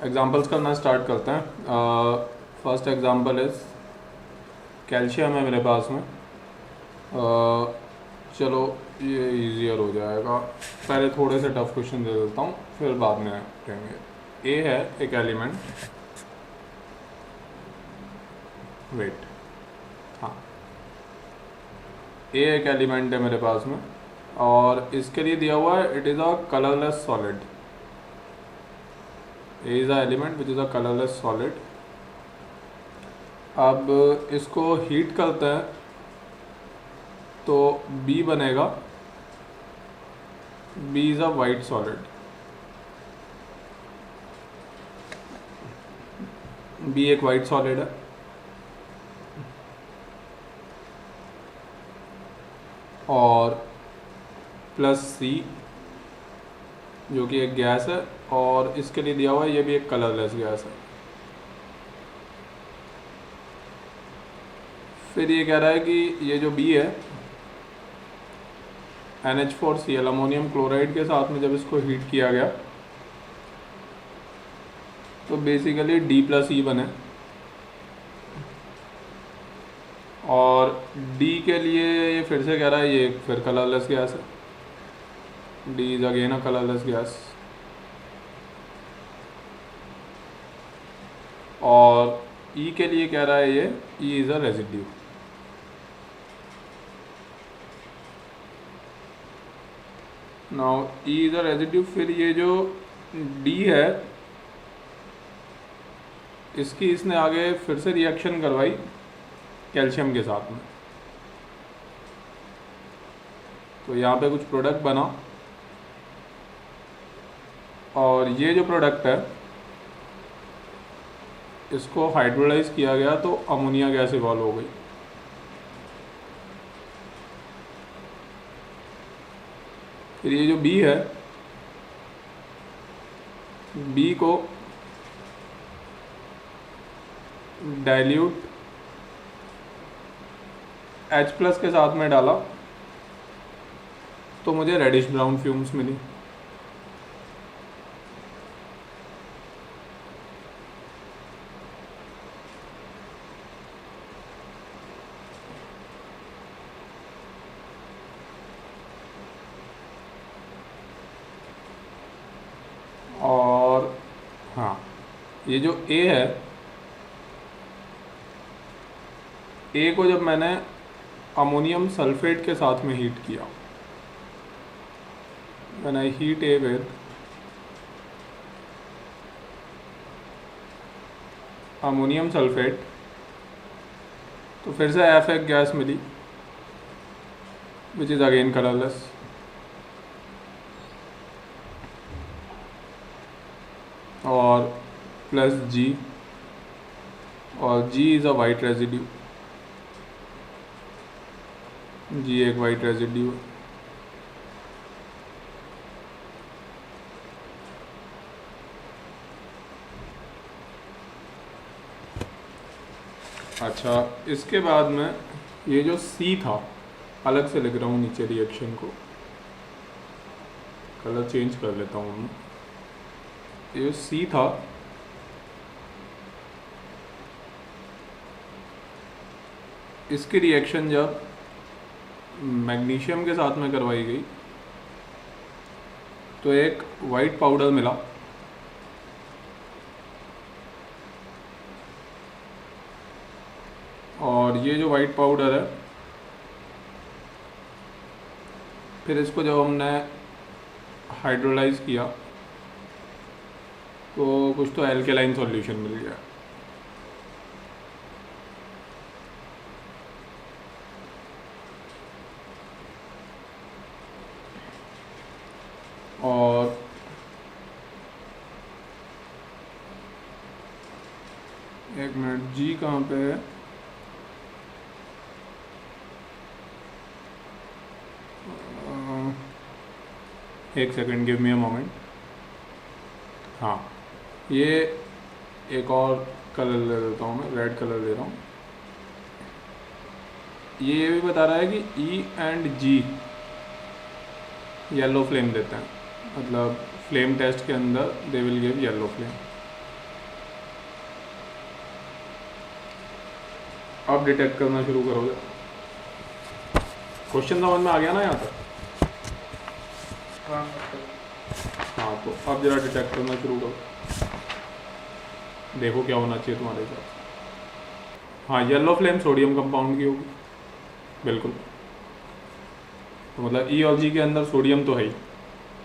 Examples करना start करते हैं। फर्स्ट एग्जांपल इज़ कैल्शियम है मेरे पास में। चलो ये इजियर हो जाएगा, पहले थोड़े से टफ क्वेश्चन दे देता हूँ फिर बाद में करेंगे। ए है एक एलिमेंट, वेट, हाँ ए एक एलिमेंट है मेरे पास में और इसके लिए दिया हुआ है it is a colourless solid. A is a element which is a colourless solid. अब इसको हीट करते हैं तो बी बनेगा, B is a white solid. B एक वाइट सॉलिड है और प्लस सी जो कि एक गैस है और इसके लिए दिया हुआ है ये भी एक कलरलेस गैस है। फिर ये कह रहा है कि ये जो बी है NH4Cl अमोनियम क्लोराइड के साथ में जब इसको हीट किया गया तो बेसिकली D+E बने और D के लिए ये फिर से कह रहा है ये फिर कलरलेस गैस है। D is again a colourless gas और E के लिए कह रहा है ये E is a residue. Now E is a residue. फिर ये जो D है इसकी इसने आगे फिर से रिएक्शन करवाई कैल्शियम के साथ में, तो यहाँ पे कुछ प्रोडक्ट बना और ये जो प्रोडक्ट है इसको हाइड्रोलाइज किया गया तो अमोनिया गैस इवॉल्व हो गई। फिर ये जो बी है, बी को डाइल्यूट H+ के साथ में डाला तो मुझे रेडिश ब्राउन फ्यूम्स मिली। और हाँ ये जो A है, A को जब मैंने अमोनियम सल्फेट के साथ में हीट किया, when I heat A with ammonium sulphate तो फिर से F एक गैस मिली विच इज़ अगेन कलरलेस। और प्लस G और G is a white residue. G एक वाइट रेजिड्यू है। अच्छा इसके बाद में ये जो C था, अलग से लिख रहा हूँ नीचे रिएक्शन को, कलर चेंज कर लेता हूँ मैं। ये जो C था इसकी रिएक्शन जब मैग्नीशियम के साथ में करवाई गई तो एक वाइट पाउडर मिला और ये जो वाइट पाउडर है फिर इसको जब हमने हाइड्रोलाइज किया तो कुछ तो एल्केलाइन सॉल्यूशन मिल गया। और एक मिनट, G कहाँ पे है? एक second, give me a moment. हाँ ये एक और कलर ले लेता हूँ मैं, रेड कलर ले रहा हूँ। ये भी बता रहा है कि E and G yellow flame देते हैं, मतलब फ्लेम टेस्ट के अंदर they will give yellow flame. अब डिटेक्ट करना शुरू करोगे। क्वेश्चन समझ में आ गया ना यहाँ तक? हाँ हाँ, तो अब जरा डिटेक्ट करना शुरू करो, देखो क्या होना चाहिए तुम्हारे साथ। हाँ, येलो फ्लेम सोडियम कंपाउंड की होगी, बिल्कुल। तो मतलब ई और जी के अंदर सोडियम तो है ही,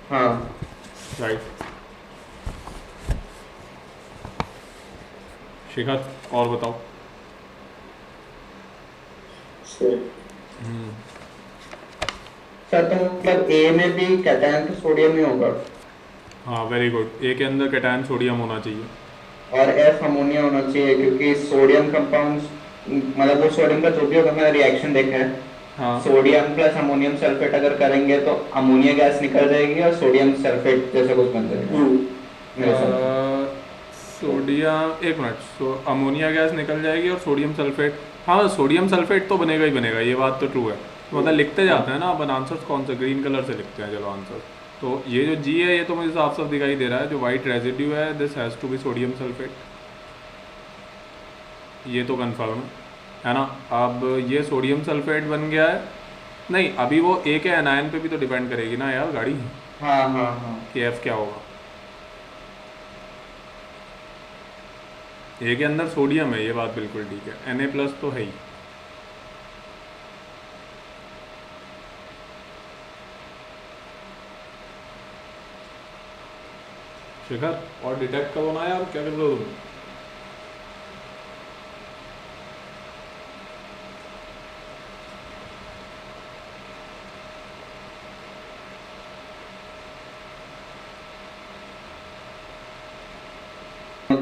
हाँ राइट। शिखर और बताओ। सर तो मतलब ए में भी कैटायन तो सोडियम ही होगा हाँ, वेरी गुड। ए के अंदर कैटायन सोडियम होना चाहिए। और एफ अमोनिया होना चाहिए, क्योंकि सोडियम कंपाउंड्स मतलब वो सोडियम का जो भी होगा, मैंने रिएक्शन देखा है, हाँ, सोडियम प्लस अमोनियम सल्फेट अगर करेंगे तो अमोनिया गैस निकल जाएगी और सोडियम सल्फेट जैसा कुछ बन जाएगा मेरे हिसाब से। सोडियम, एक मिनट, अमोनिया गैस निकल जाएगी और सोडियम सल्फेट, हाँ सोडियम सल्फेट तो बनेगा ही बनेगा, ये बात तो ट्रू है। तो मतलब लिखते जाते हैं ना अपन आंसर्स, कौन से ग्रीन कलर से लिखते हैं, चलो आंसर। तो ये जो जी है ये तो मुझे साफ साफ दिखाई दे रहा है, जो वाइट रेजिड्यू है this has to be sodium sulphate, ये तो कन्फर्म है ना। अब ये सोडियम सल्फेट बन गया है, नहीं अभी वो ए के एनायन पे भी तो डिपेंड करेगी ना यार गाड़ी, हाँ हाँ हाँ कि एफ क्या होगा। ए के अंदर सोडियम है, ये बात बिल्कुल ठीक है, Na प्लस तो है ही। शिखर और डिटेक्ट करो ना यार, क्या कर रहे हो तुम?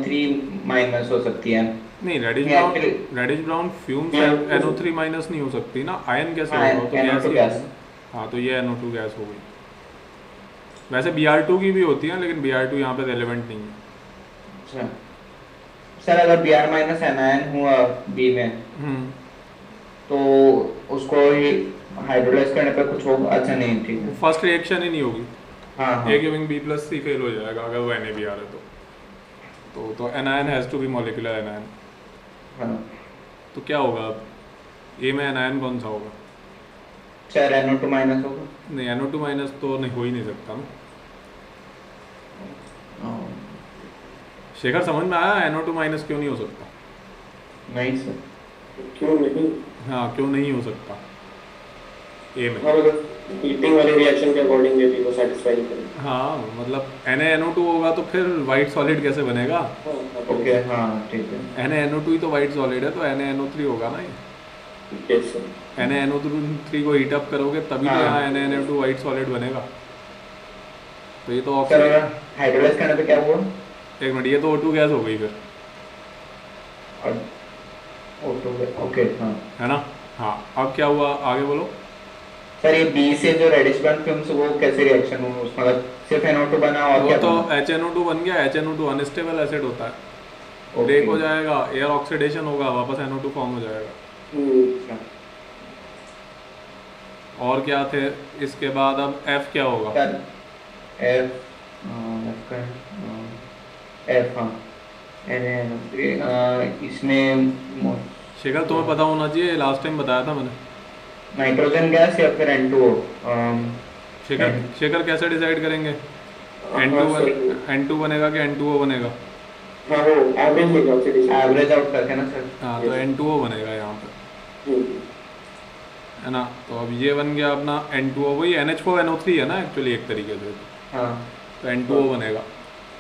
थ्री माइनस हो सकती है। नहीं, reddish Yeah, brown, actually- reddish brown fume Yeah, NO3 minus नहीं हो सकती ना, आयन कैसे हाँ, होगा, तो गैस NO2 ही गैस। होगी। हाँ, तो ये NO2 गैस हो गई। वैसे Br2 की भी होती है, लेकिन Br2 यहाँ पे रेलेवेंट नहीं है। अच्छा सर, अगर बी आर माइनस एनायन हुआ बी में तो उसको ही हाइड्रोलाइज करने पे कुछ होगा? अच्छा नहीं, ठीक है। फर्स्ट रिएक्शन ही नहीं होगी, हाँ हाँ A giving B plus C fail हो जाएगा अगर वो NaBr है तो anion has to be molecular anion. हाँ तो क्या होगा अब, ए में एनायन कौन सा होगा? सर NO2 माइनस होगा। नहीं, NO2 माइनस तो नहीं हो ही नहीं सकता ना। शेखर समझ में आया NO2 माइनस क्यों नहीं हो सकता? नहीं सर, क्यों नहीं? हाँ, क्यों नहीं हो सकता ए में? हाँ मतलब हीटिंग वाले रिएक्शन के अकॉर्डिंग ये भी वो सेटिस्फाई करें। हाँ, मतलब NaNO2 होगा तो फिर वाइट सॉलिड कैसे बनेगा? ओके हाँ ठीक है। NaNO2 ही तो वाइट सॉलिड है, तो NaNO3 होगा ना ये। Yes sir. NaNO3 को हीट अप करोगे तभी तो हाँ। यहाँ NaNO2 वाइट सॉलिड बनेगा। तो ये तो सर ऑक्सीजन, अगर हाइड्रोलाइज करने पे क्या हुआ? एक मिनट, ये तो O2 गैस हो गई फिर, और O2 ओके हाँ। है ना। हाँ, अब क्या हुआ आगे बोलो। सर ये बी से जो रेडिश बर्न फिल्म वो कैसे रिएक्शन हुआ, उसमें मतलब सिर्फ NO2 बना और वो क्या तो बना? HNO2 बन गया, HNO2 अनस्टेबल एसिड होता है, ओके। ब्रेक हो जाएगा, एयर ऑक्सीडेशन होगा, वापस NO2 फॉर्म हो जाएगा। अच्छा। और क्या थे इसके बाद, अब F क्या होगा? सर एफ एफ का एफ हाँ इसमें शेखर तुम्हें पता होना चाहिए, लास्ट टाइम बताया था मैंने। नाइट्रोजन गैस या फिर N2O? शेखर कैसे डिसाइड करेंगे, N2 बनेगा कि N2O बनेगा? हाँ वो एवरेज लेके ऑक्सीडेशन एवरेज आउट करके ना सर। हाँ, तो N2O बनेगा यहाँ पे, है ना। तो अब ये बन गया अपना N2O, वही NH4NO3 है ना एक्चुअली एक तरीके से, हाँ तो N2O बनेगा।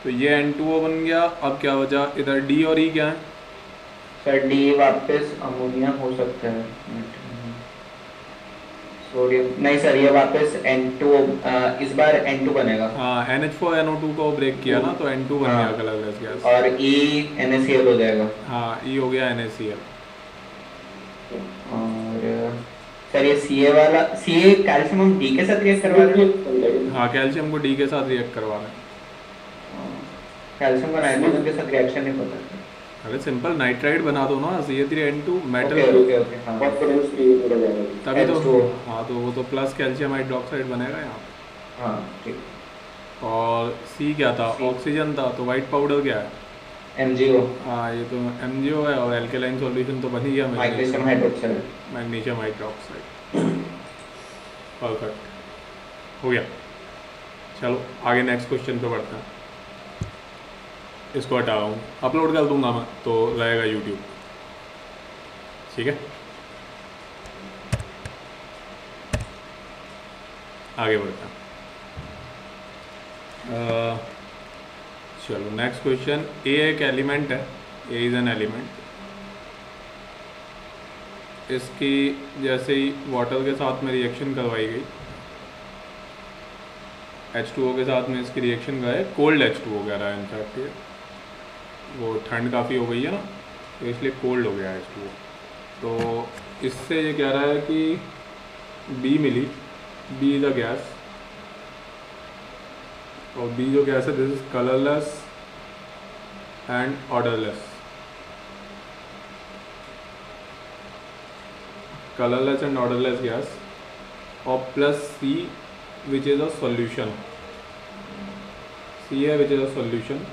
तो ये N2O बन गया। अब क्या बचा इधर, D और E क्या है? सर डी वापस अमोनिया हो सकता है, सोडियम नहीं सर, ये वापस N2 इस बार N2 बनेगा। हाँ, NH4NO2 को ब्रेक किया ना, तो N2 बन गया कलरलेस गैस। और E NaCl हो जाएगा। हाँ, E हो गया NaCl। और सर ये Ca वाला, Ca कैल्शियम हम D के साथ रिएक्ट करवा रहे हैं। हाँ, कैल्शियम को D के साथ रिएक्ट करवा रहे हैं। कैल्शियम का नाइट्रोजन के साथ रिएक्शन नहीं पता। अरे सिंपल नाइट्राइड बना दो ना, CA3N2 metal. Okay okay okay हाँ कॉन्फिडेंस फ्री हो जाएगा। तभी तो, H2O। हाँ तो वो तो प्लस कैल्शियम हाइड्रोक्साइड बनेगा यहाँ। हाँ ठीक। और C क्या था? C। ऑक्सीजन था, तो वाइट पाउडर क्या है? MgO, हाँ ये तो MgO है, और एल्केलाइन सॉल्यूशन तो बन ही गया magnesium hydroxide. Magnesium hydroxide. Perfect, हो गया। चलो आगे नेक्स्ट क्वेश्चन पे बढ़ते हैं। इसको हटा रहा हूँ, अपलोड कर दूंगा मैं तो रहेगा यूट्यूब, ठीक है। आगे बढ़ते हैं। चलो नेक्स्ट क्वेश्चन। ए एक एलिमेंट है, ए इज़ एन एलिमेंट। इसकी जैसे ही वाटर के साथ में रिएक्शन करवाई गई, H2O के साथ में इसकी रिएक्शन का है, कोल्ड H2O कह रहा है इनफैक्ट, ये वो ठंड काफ़ी हो गई है ना, तो इसलिए कोल्ड हो गया H2O। तो इससे ये कह रहा है कि B मिली, B इज़ अ गैस, और B जो गैस है this is colourless and odourless. Colourless and odourless gas, और plus C which is a solution, C है विच इज़ अ सॉल्यूशन,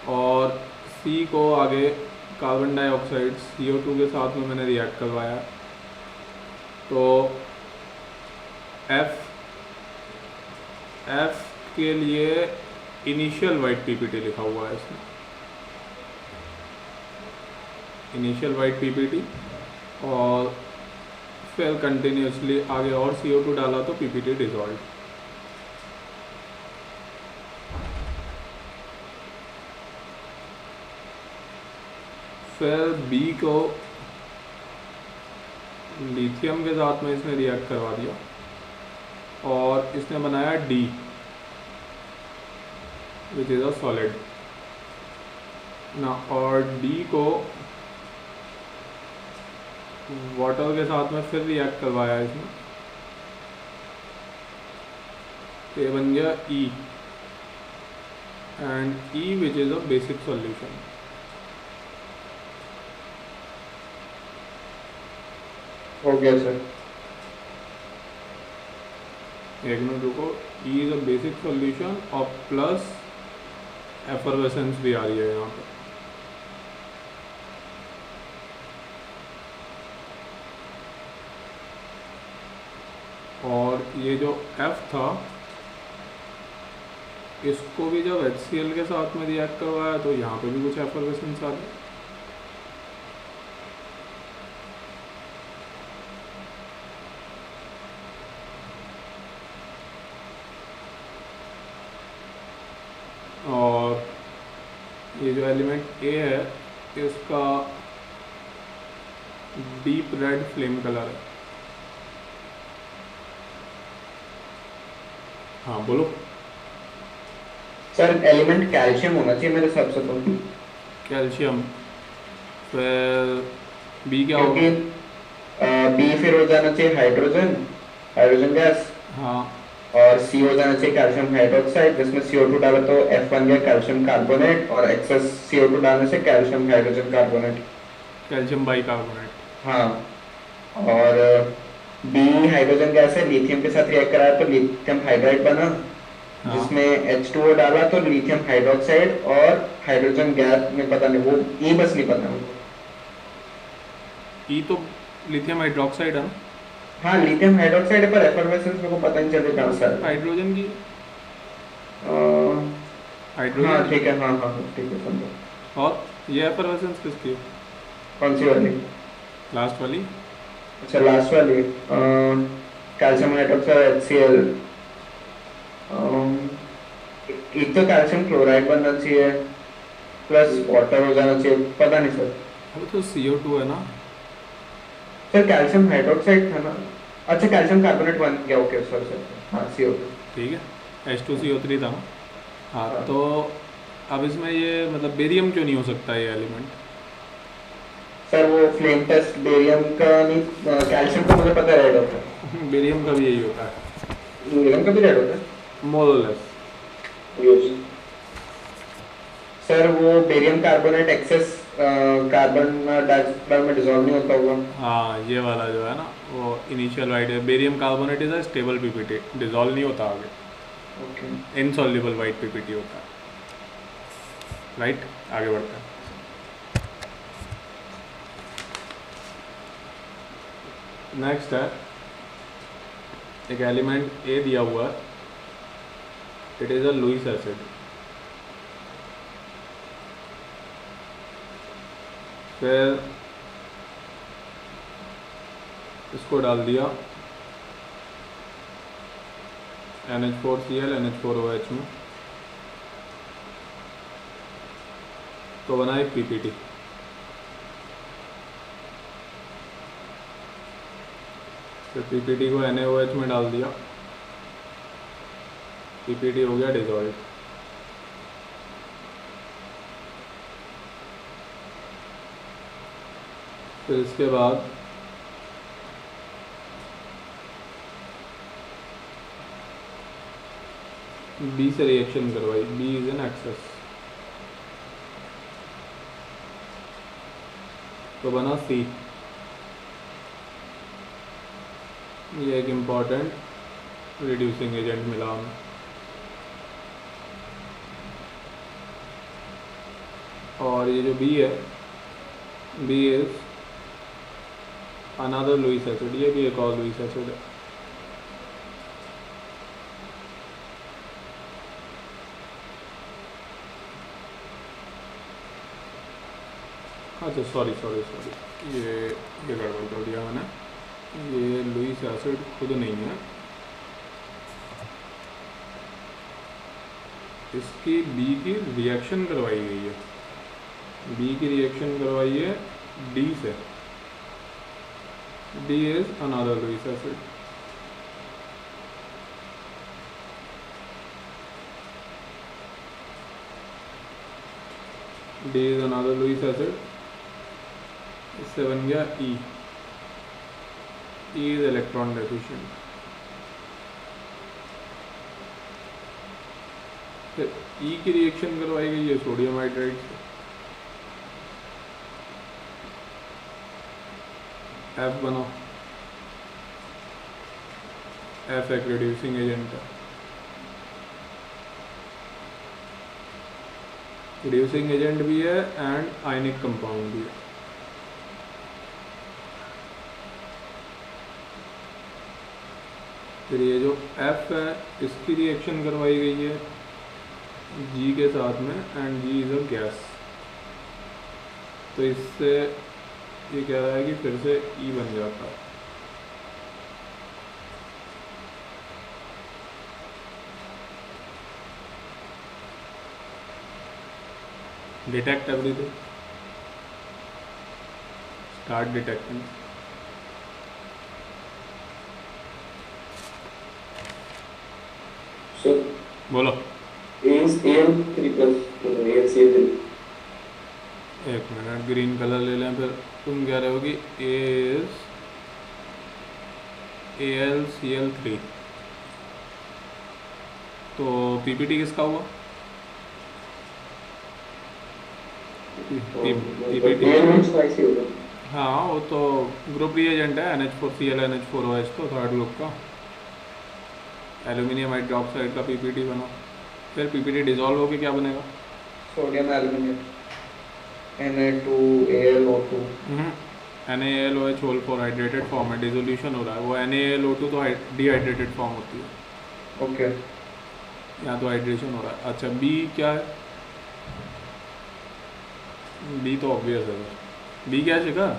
और C को आगे कार्बन डाइऑक्साइड CO2 के साथ में मैंने रिएक्ट करवाया, तो F के लिए इनिशियल वाइट पीपीटी लिखा हुआ है इसमें, इनिशियल वाइट पीपीटी, और फिर कंटिन्यूसली आगे और CO2 डाला तो पीपीटी डिजॉल्व। फिर B को लिथियम के साथ में इसने रिएक्ट करवा दिया, और इसने बनाया D which is a solid ना, और D को वाटर के साथ में फिर रिएक्ट करवाया इसमें, तो ये बन गया E, and E which is a basic solution. हो गया सर। एक मिनट रुको, E is a basic solution और प्लस एफरवेसेंस भी आ रही है यहाँ पर। और ये जो F था, इसको भी जब HCl के साथ में रिएक्ट करवाया तो यहाँ पे भी कुछ एफरवेसेंस आ रही है। और ये जो एलिमेंट A है, इसका डीप रेड फ्लेम कलर है। हाँ बोलो। सर एलिमेंट कैल्शियम होना चाहिए मेरे हिसाब से तो, कैल्शियम, फिर B क्या क्योंकि होगा? बी फिर हो जाना चाहिए हाइड्रोजन, हाइड्रोजन गैस, हाँ और सी हो जाना चाहिए कैल्शियम हाइड्रोक्साइड, जिसमें CO2 डाला तो F बन गया कैल्शियम कार्बोनेट, और एक्सेस CO2 डालने से calcium hydrogen carbonate. Calcium bicarbonate. हाँ, और बी हाइड्रोजन गैस है, लिथियम के साथ रिएक्ट कराया तो लिथियम हाइड्राइड बना, हाँ जिसमें H2O डाला तो लिथियम हाइड्रोक्साइड, और हाइड्रोजन गैस में पता नहीं वो ई बस नहीं पता मुझे। E तो लिथियम हाइड्रोक्साइड है ना, हाँ लिथियम हाइड्रोक्साइड है, पर एफरवेसेंस मेरे को पता नहीं चल रहा कहाँ से आया। हाइड्रोजन की हाँ हाइड्रोजन। ठीक है, हाँ हाँ ठीक है समझो। और ये एफरवेसेंस किसकी है? कौन सी वाली? लास्ट वाली। अच्छा लास्ट वाली, कैल्शियम हाइड्रोक्साइड HCl, एक तो कैल्शियम क्लोराइड बनना चाहिए, प्लस वाटर हो जाना चाहिए, पता नहीं सर। अबे तो CO2 है ना। सर कैल्शियम हाइड्रोक्साइड था ना, अच्छा कैल्शियम कार्बोनेट बन गया, ओके सर सर, हाँ CO2। ठीक है, H2CO3 था ना। हाँ हाँ। तो अब इसमें ये मतलब बेरियम क्यों नहीं हो सकता ये एलिमेंट? सर वो फ्लेम टेस्ट बेरियम का नहीं, कैल्शियम का मुझे पता है रेड होता है, बेरियम का भी यही होता है, बेरियम का भी रेड होता है। मोर और लेस। Yes. सर वो barium carbonate excess carbon dioxide में डिसॉल्व नहीं होता होगा। हाँ ये वाला जो है ना, वो इनिशियल वाइट है, barium carbonate is a stable PPT, dissolve नहीं होता आगे, ओके। इनसॉल्युबल वाइट पीपीटी होता है। राइट, आगे बढ़ते हैं। नेक्स्ट है एक एलिमेंट ए दिया हुआ है, it is a Lewis acid. फिर इसको डाल दिया NH4Cl NH4OH में, तो बना एक PPT। फिर PPT को NaOH में डाल दिया, PPT हो गया डिजॉल्व। फिर इसके बाद B से रिएक्शन करवाई, B इज एन एक्सेस, तो बना C। ये एक इम्पॉर्टेंट रिड्यूसिंग एजेंट मिला हमें। और ये जो B है, B is another Lewis acid, ये भी एक और लुईस एसिड है। अच्छा सॉरी, ये गड़बड़ कर दिया मैंने, ये लुईस एसिड खुद नहीं है, इसकी B की रिएक्शन करवाई गई है, B की रिएक्शन करवाई है D से, D is another Lewis acid. D is another Lewis acid, इससे बन गया E। E is electron deficient. फिर E की रिएक्शन करवाई गई है सोडियम हाइड्राइड से, F बनाओ, F एक रिड्यूसिंग एजेंट है। रिड्यूसिंग एजेंट भी है एंड आयनिक कंपाउंड भी है। फिर ये जो F है, इसकी रिएक्शन करवाई गई है G के साथ में, and G is a gas, तो इससे ये कह रहा है कि फिर से E बन जाता है। Detect everything, start detecting. So बोलो। A is Al3 plus AlCl3. एक मिनट, ग्रीन कलर ले लें। फिर तुम कह रहे हो कि A इज AlCl3, तो PPT किसका हुआ? PPT Al means twice ही होगा। हाँ, वो तो ग्रुप रिएजेंट है, NH4Cl NH4OH, तो थर्ड ग्रुप का एल्यूमिनियम हाइड्रोक्साइड का PPT बना। फिर PPT डिजॉल्व होकर क्या बनेगा? Sodium aluminium Na2AlO2। NaLOH whole four hydrated form है, डिसोल्यूशन हो रहा है। वो NaLO2 तो डिहाइड्रेटेड फॉर्म होती है। ओके, यहाँ तो हाइड्रेशन हो रहा है। अच्छा, B क्या है? B तो ऑब्वियस है। B क्या है?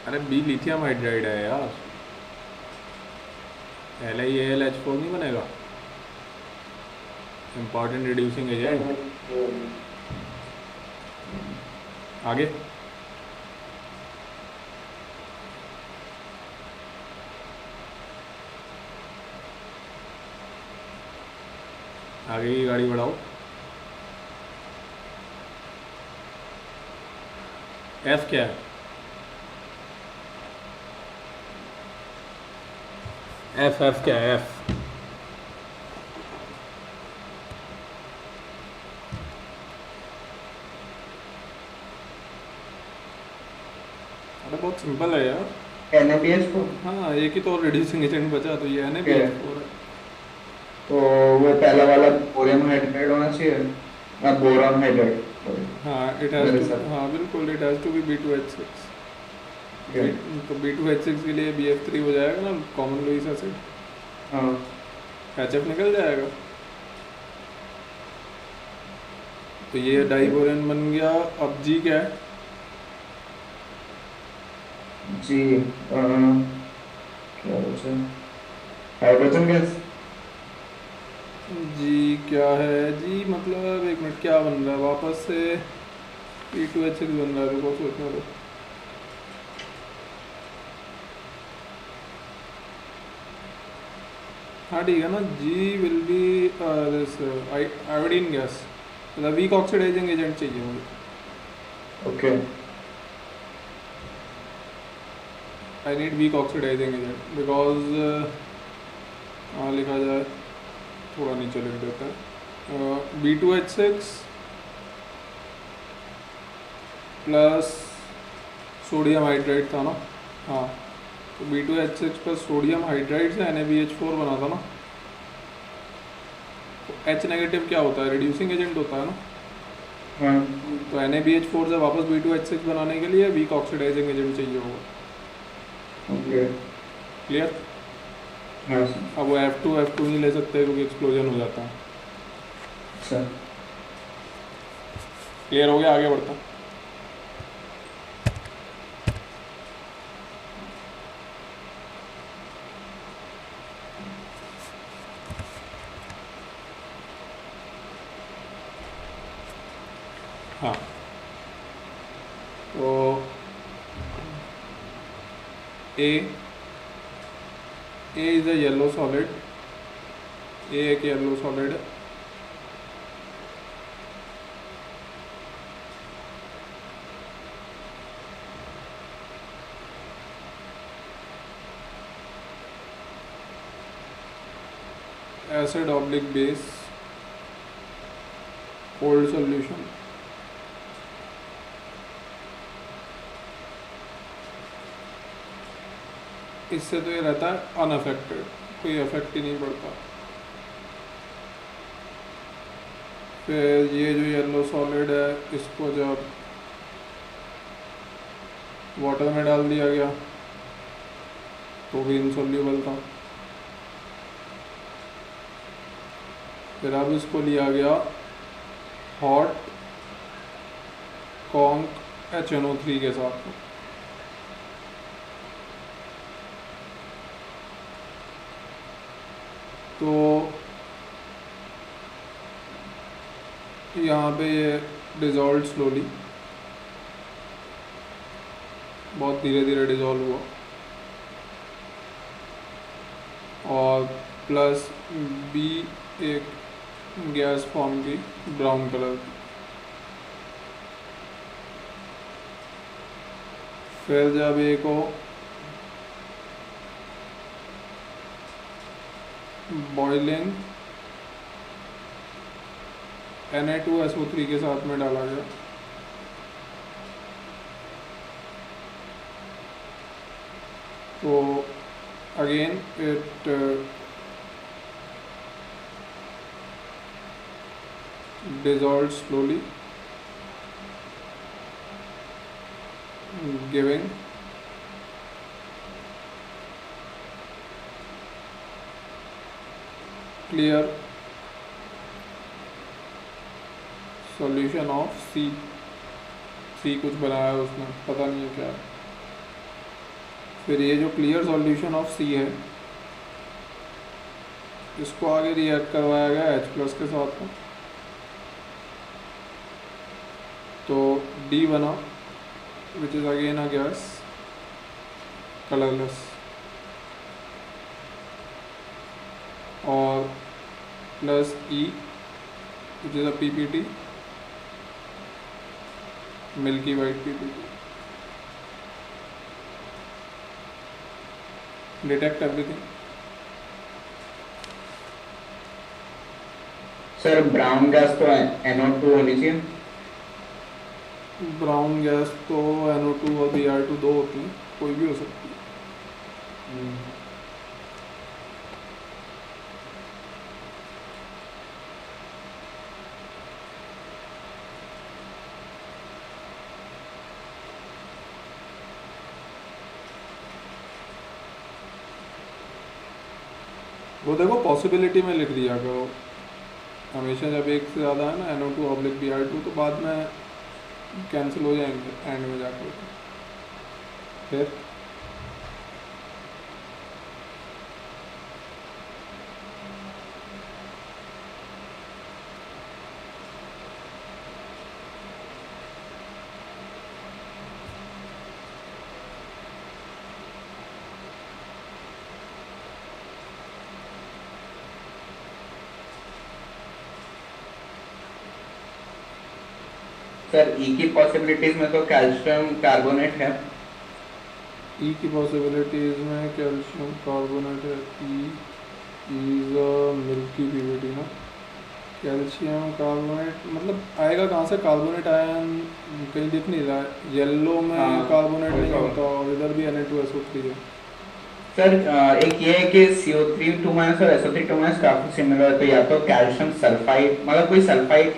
अरे B लिथियम हाइड्राइड है यार, LiAlH4 नहीं बनेगा? Important reducing agent. आगे आगे की गाड़ी बढ़ाओ। F क्या है? F क्या है? F अरे बहुत सिंपल है यार। NaBH4। हाँ, एक ही तो रिड्यूसिंग एजेंट बचा, तो ये NaBH4 है। तो वो पहला वाला बोरियम हाइड्राइड होना चाहिए, बोरॉन हाइड्राइड, सॉरी, हाँ, इट हैज़ मेरे टू, साथ। हाँ बिल्कुल, it has to be B2H6। Okay, तो B2H6 के लिए BF3 हो जाएगा ना, कॉमन लुईस एसिड, हाँ HF निकल जाएगा। तो ये डाइबोरेन बन गया। अब जी क्या है? जी, क्या बचा, हाइड्रोजन गैस। जी क्या है? जी मतलब एक मिनट, क्या बन रहा है वापस से? P2H6 बन रहा है, रुको सोचने दो। हाँ ठीक है ना, G will be this iodine gas, मतलब वीक ऑक्सीडाइजिंग एजेंट चाहिए मुझे। Okay, I need weak oxidising agent because लिखा जाए, थोड़ा नीचे लिख देते हैं, B2H6 प्लस सोडियम हाइड्राइड था ना। हाँ, तो B2H6 प्लस सोडियम हाइड्राइड से NaBH4 बना था ना। तो H नेगेटिव क्या होता है? रिड्यूसिंग एजेंट होता है ना। हाँ तो NaBH4 से वापस B2H6 बनाने के लिए वीक ऑक्सीडाइजिंग एजेंट चाहिए होगा। Okay, clear? हाँ सर। अब वो F2 नहीं ले सकते क्योंकि एक्सप्लोजन हो जाता है। अच्छा, क्लियर हो गया? आगे बढ़ता हूँ। हाँ, तो A is a yellow solid, A एक येलो सॉलिड है। Acid oblique base, cold solution. इससे तो ये रहता है अनअफेक्टेड, कोई इफेक्ट ही नहीं पड़ता। फिर ये जो येलो सॉलिड है, इसको जब वाटर में डाल दिया गया तो भी इनसॉल्यूबल था। फिर अब इसको लिया गया हॉट कॉन्क HNO3 के साथ में। तो यहाँ पे ये डिज़ोल्व स्लोली, बहुत धीरे धीरे डिज़ोल्व हुआ, और प्लस B एक गैस फॉर्म की ब्राउन कलर की। फिर जब A को बॉइलिंग Na2SO3 के साथ में डाला गया, तो again it dissolved slowly, giving clear solution of C। कुछ बनाया है उसने, पता नहीं है क्या है। फिर ये जो क्लियर सॉल्यूशन ऑफ C है, इसको आगे रिएक्ट करवाया गया H+ के साथ में, तो D बना, which is again a gas, colourless, और plus E which is a PPT, milky white PPT। Detect everything. Sir brown gas तो NO2 होनी चाहिए। ब्राउन गैस तो NO2 और Br2 दो होती हैं, कोई भी हो सकती है। हम्म, वो देखो पॉसिबिलिटी में लिख दिया करो हमेशा, जब एक से ज़्यादा है ना NO2 ऑब्लिक Br2 तो बाद में कैंसिल हो जाएंगे एंड में जाकर के। फिर सर ई की पॉसिबिलिटीज में तो कैल्शियम कार्बोनेट है। ई की पॉसिबिलिटीज में कैल्शियम कार्बोनेट है, ई इज मिल्की पीवीटी ना। कैल्शियम कार्बोनेट मतलब आएगा कहाँ से, कार्बोनेट आयन कहीं दिख नहीं रहा है, येलो में हाँ, कार्बोनेट नहीं वही तो। होता और इधर भी Na2SO3 है। सर एक ये है कि CO3 2 माइनस और SO3 2 माइनस काफी सिमिलर है, तो या तो कैल्शियम सल्फाइड मतलब कोई सल्फाइड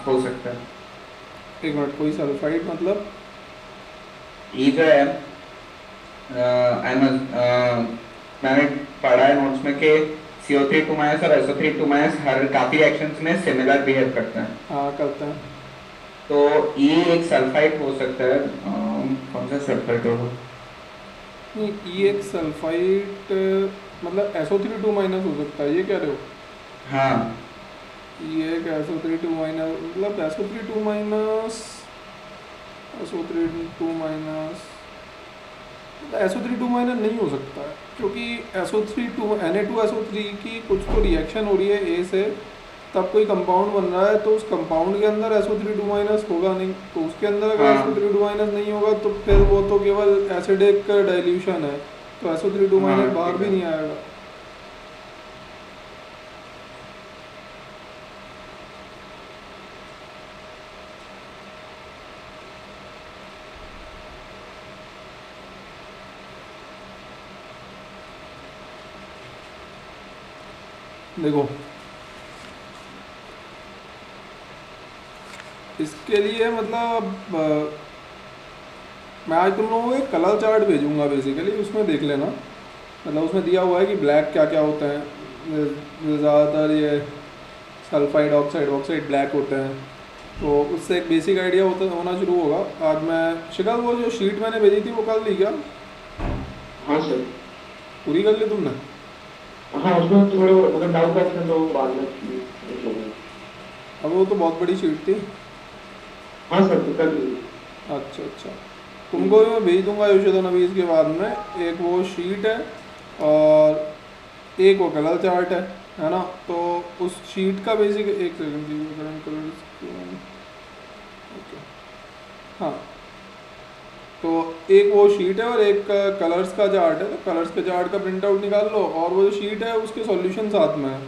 हो सकता है। एक मिनट, कोई सल्फाइड मतलब ये जो है मैंने पढ़ा है नोट्स में कि CO3 2 माइनस और SO3 2 माइनस हर काफी रिएक्शंस में सिमिलर बिहेव करते हैं, हाँ करते हैं। तो ये एक सल्फाइड हो सकता है। कौन सा सल्फाइड होगा? नहीं, ई एक सल्फाइड मतलब SO3 2 माइनस हो सकता है, ये कह रहे हो? हाँ, ये एक SO3 2 माइनस मतलब SO3 2 minus SO3 2 minus SO3 2 minus नहीं हो सकता है, क्योंकि SO3 2 Na2SO3 की कुछ तो रिएक्शन हो रही है ए से, तब कोई कंपाउंड बन रहा है, तो उस कंपाउंड के अंदर SO3 2 माइनस होगा नहीं, तो उसके अंदर अगर हाँ। SO3 2 माइनस नहीं होगा तो फिर वो तो केवल एसिडिक डाइल्यूशन है, तो SO3 2 हाँ, माइनस बाहर ठीक भी है। नहीं आएगा। देखो इसके लिए मतलब मैं आज तुम लोगों को एक कलर चार्ट भेजूंगा बेसिकली, उसमें देख लेना। मतलब उसमें दिया हुआ है कि ब्लैक क्या क्या होते हैं, ज़्यादातर ये सल्फाइड ऑक्साइड ऑक्साइड ब्लैक होते हैं, तो उससे एक बेसिक आइडिया होना शुरू होगा। आज मैं शिखर वो जो शीट मैंने भेजी थी वो कर ली क्या, हाँ सर। पूरी कर ली तुमने? हाँ उसमें थोड़े मतलब डाउट है तो बाद में देख लूँगा। अब वो तो बहुत बड़ी शीट थी। हाँ सर, तो कर लीजिए। अच्छा अच्छा, तुमको भी मैं भेज दूंगा योशितोनबीस के बाद में, एक वो शीट है और एक वो कलर चार्ट है ना। तो उस शीट का बेसिक, एक सेकंड, ओके हाँ, तो एक वो शीट है और एक कलर्स का चार्ट है, तो कलर्स के चार्ट का प्रिंट आउट निकाल लो और वो जो शीट है उसके सॉल्यूशन साथ में है।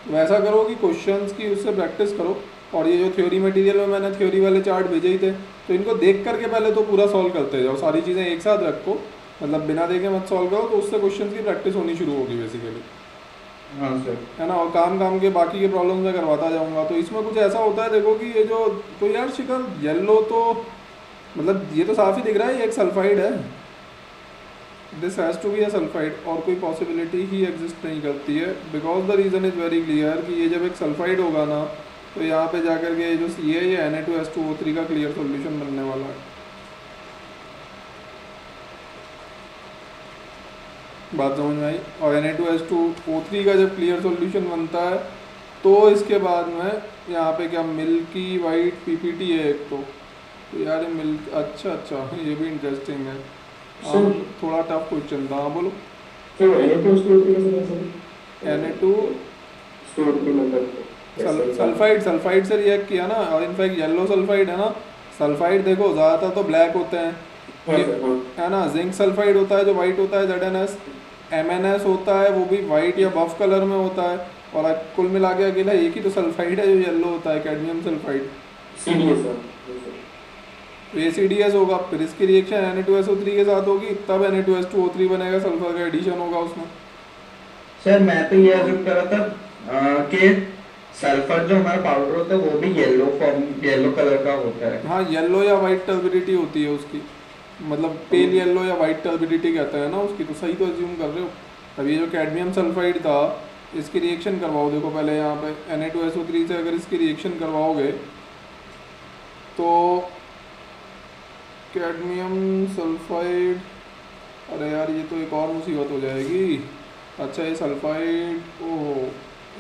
तो वैसा करो कि क्वेश्चंस की उससे प्रैक्टिस करो, और ये जो थ्योरी मटेरियल में मैंने थ्योरी वाले चार्ट भेजे ही थे, तो इनको देख करके पहले तो पूरा सॉल्व करते जाओ, सारी चीज़ें एक साथ रखो, मतलब बिना देखे मत सॉल्व करो, तो उससे क्वेश्चन की प्रैक्टिस होनी शुरू होगी बेसिकली, हाँ सर। है ना। और काम काम के बाकी के प्रॉब्लम्स मैं करवाता जाऊँगा। तो इसमें कुछ ऐसा होता है, देखो कि ये जो, तो यार शिखर येलो तो मतलब ये तो साफ ही दिख रहा है ये एक सल्फाइड है, this has to be a sulphide, और कोई पॉसिबिलिटी ही एग्जिस्ट नहीं करती है, because the reason is very clear कि ये जब एक सल्फाइड होगा ना, तो यहाँ पे जाकर के जो सी है ये Na2S2O3 का क्लियर सॉल्यूशन बनने वाला है। बात समझ में आई? और Na2S2O3 का जब क्लियर सॉल्यूशन बनता है तो इसके बाद में यहाँ पे क्या मिल्की वाइट पीपीटी है एक, तो यार ये मिल्क, अच्छा अच्छा ये भी इंटरेस्टिंग है। हाँ सर थोड़ा टफ क्वेश्चन था, हाँ बोलो। सर Na2 स्टोर कैसे कर सकते? Na2 स्टोर के मतलब सल्फाइड सल्फाइड से रिएक्ट किया ना, और इनफैक्ट येलो सल्फाइड है ना, सल्फाइड देखो ज़्यादातर तो ब्लैक होते हैं, हाँ सर, हाँ। है ना। जिंक सल्फाइड होता है जो वाइट होता है ZnS, MnS होता है वो भी वाइट या बफ कलर में होता है, और कुल मिला के अकेला एक ही तो सल्फाइड है जो येलो होता है, कैडमियम सल्फाइड। CDS sir. तो ACDS होगा, फिर इसकी रिएक्शन Na2SO3 के साथ होगी, तब Na2S2O3 बनेगा, सल्फर का एडिशन होगा उसमें। सर मैं तो ये अज्यूम कर रहा था कि सल्फर जो हमारा पाउडर होता है वो भी येलो कलर का होता है। हाँ, येलो या वाइट टर्बिडिटी होती है उसकी, मतलब पेल येलो या वाइट टर्बिडिटी कहते हैं ना उसकी, तो सही तो अज्यूम कर रहे हो। अब ये जो कैडमियम सल्फाइड था, इसकी रिएक्शन करवाओ, देखो पहले यहाँ पे Na2SO3 से अगर इसकी रिएक्शन करवाओगे तो कैडमियम सल्फाइड, अरे यार ये तो एक और मुसीबत हो जाएगी। अच्छा ये सल्फाइड, ओहो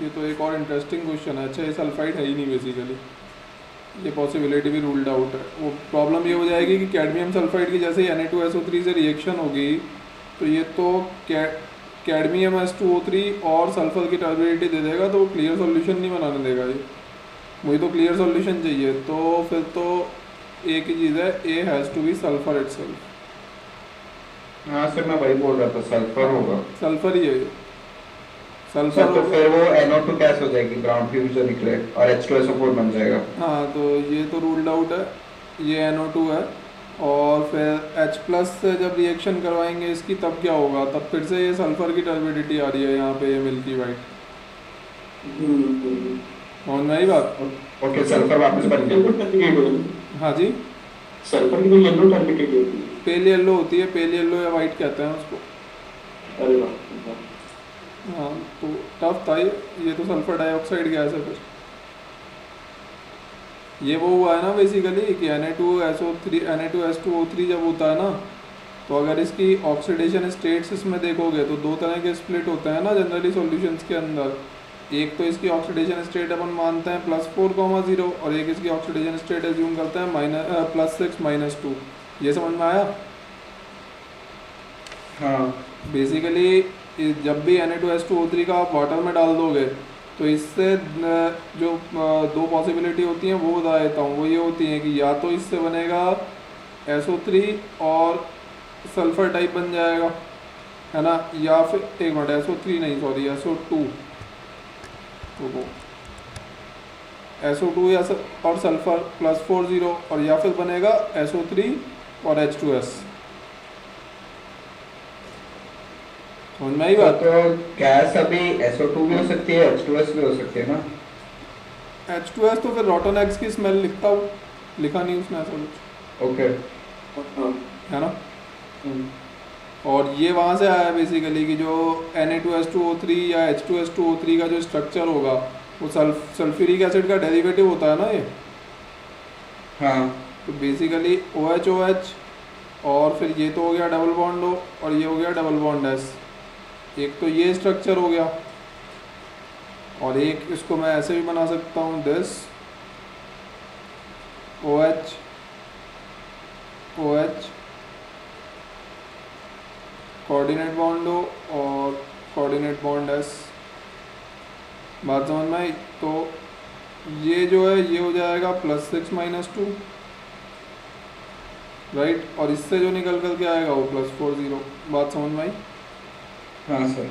ये तो एक और इंटरेस्टिंग क्वेश्चन है। अच्छा ये सल्फाइड है ही नहीं बेसिकली, ये पॉसिबिलिटी भी रूल्ड आउट है। वो प्रॉब्लम ये हो जाएगी कि कैडमियम सल्फाइड की जैसे ही Na2SO3 से रिएक्शन होगी तो ये तो कैडमियम S2O3 और सल्फर की टर्बिडिटी दे देगा, तो वो क्लियर सॉल्यूशन नहीं बनाने देगा। ये मुझे तो क्लियर सॉल्यूशन चाहिए, तो फिर तो एक ही चीज़ है, A has to be sulphur itself. हाँ सर मैं वही बोल रहा था, सल्फर होगा। सल्फर ही है ये, सर सल्फर तो होगा। फिर वो NO2 गैस हो जाएगी, ब्राउन फ्यूज जो निकले, और H2SO4 बन जाएगा। हाँ तो ये तो रूल्ड आउट है, ये NO2 है। और फिर H प्लस से जब रिएक्शन करवाएंगे इसकी तब क्या होगा, तब फिर से ये सल्फर की टर्बिडिटी आ रही है यहाँ पे, ये मिल्की वाइट। और नई बात, ओके सल्फर वापस बन गया। येलो टर्बिडिटी होगी, हाँ जी, सल्फर की तो येलो टर्बिडिटी होती है। पेल येलो होती है, पेल येलो या वाइट कहते हैं उसको। अरे वाह, हाँ तो टफ था ये तो सल्फर डाइऑक्साइड गैस है। फिर ये वो हुआ है ना बेसिकली कि Na2SO3 जब होता है ना, तो अगर इसकी ऑक्सीडेशन स्टेट्स इसमें देखोगे तो दो तरह के स्प्लिट होते हैं ना जनरली सॉल्यूशंस के अंदर। एक तो इसकी ऑक्सीडेशन स्टेट अपन मानते हैं +4,0 और एक इसकी ऑक्सीडेशन स्टेट एज्यूम करते हैं +6 -2। ये समझ में आया? हाँ बेसिकली जब भी Na2S2O3 का आप वाटर में डाल दोगे तो इससे जो दो पॉसिबिलिटी होती हैं वो बता देता हूँ। वो ये होती हैं कि या तो इससे बनेगा SO3 और सल्फर टाइप बन जाएगा, है ना, या फिर एक मिनट, SO3 नहीं सॉरी SO2, तो वो SO2 या और सल्फर +40, और या फिर बनेगा SO3 और H2S। समझ में आई बात? तो गैस अभी SO2 भी हो सकती है, H2S भी हो सकती है ना। H2S तो फिर रॉटन एग्स की स्मेल लिखता हूँ, लिखा नहीं उसने ऐसा कुछ, ओके है ना। और ये वहाँ से आया बेसिकली कि जो Na2S2O3 या H2S2O3 का जो स्ट्रक्चर होगा वो सल्फ्यूरिक एसिड का डेरिवेटिव होता है ना ये। हाँ तो बेसिकली OH और फिर ये तो हो गया डबल बॉन्ड O और ये हो गया डबल बॉन्ड S। एक तो ये स्ट्रक्चर हो गया, और एक इसको मैं ऐसे भी बना सकता हूँ, this OH coordinate bond O और कोऑर्डिनेट बॉन्ड S। बात समझ में आई? तो ये जो है ये हो जाएगा +6 -2, राइट, और इससे जो निकल कर के आएगा वो +40। बात समझ में आई? हाँ सर।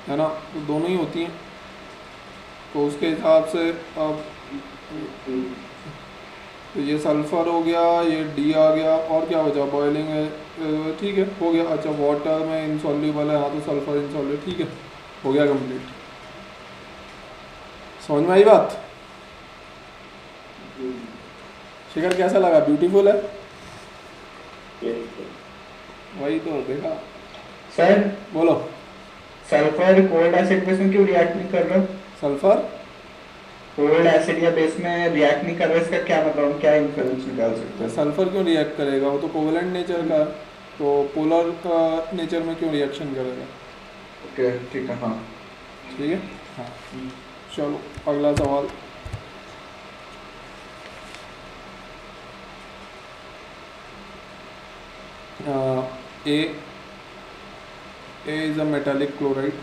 है ना, तो दोनों ही होती हैं। तो उसके हिसाब से अब तो ये सल्फ़र हो गया, ये D आ गया, और क्या बचा, बॉइलिंग है, ठीक है हो गया। अच्छा वाटर में इनसॉल्यूबल है, हाँ तो सल्फ़र इनसॉल्यूबल, ठीक है हो गया कंप्लीट। समझ में आई बात? शिखर कैसा लगा? ब्यूटीफुल है, वही तो देखा। सर बोलो। सल्फर कोल्ड एसिड बेस में क्यों रिएक्ट नहीं कर रहा? सल्फ़र कोल्ड एसिड या बेस में रिएक्ट नहीं कर रहा, इसका क्या मतलब, हम क्या इन्फ्लुएंस निकाल सकते हैं? सल्फ़र क्यों रिएक्ट करेगा, वो तो कोवेलेंट नेचर का है, तो पोलर नेचर में क्यों रिएक्शन करेगा? ओके ठीक है, हाँ ठीक है, हाँ चलो अगला सवाल। A is a metallic chloride.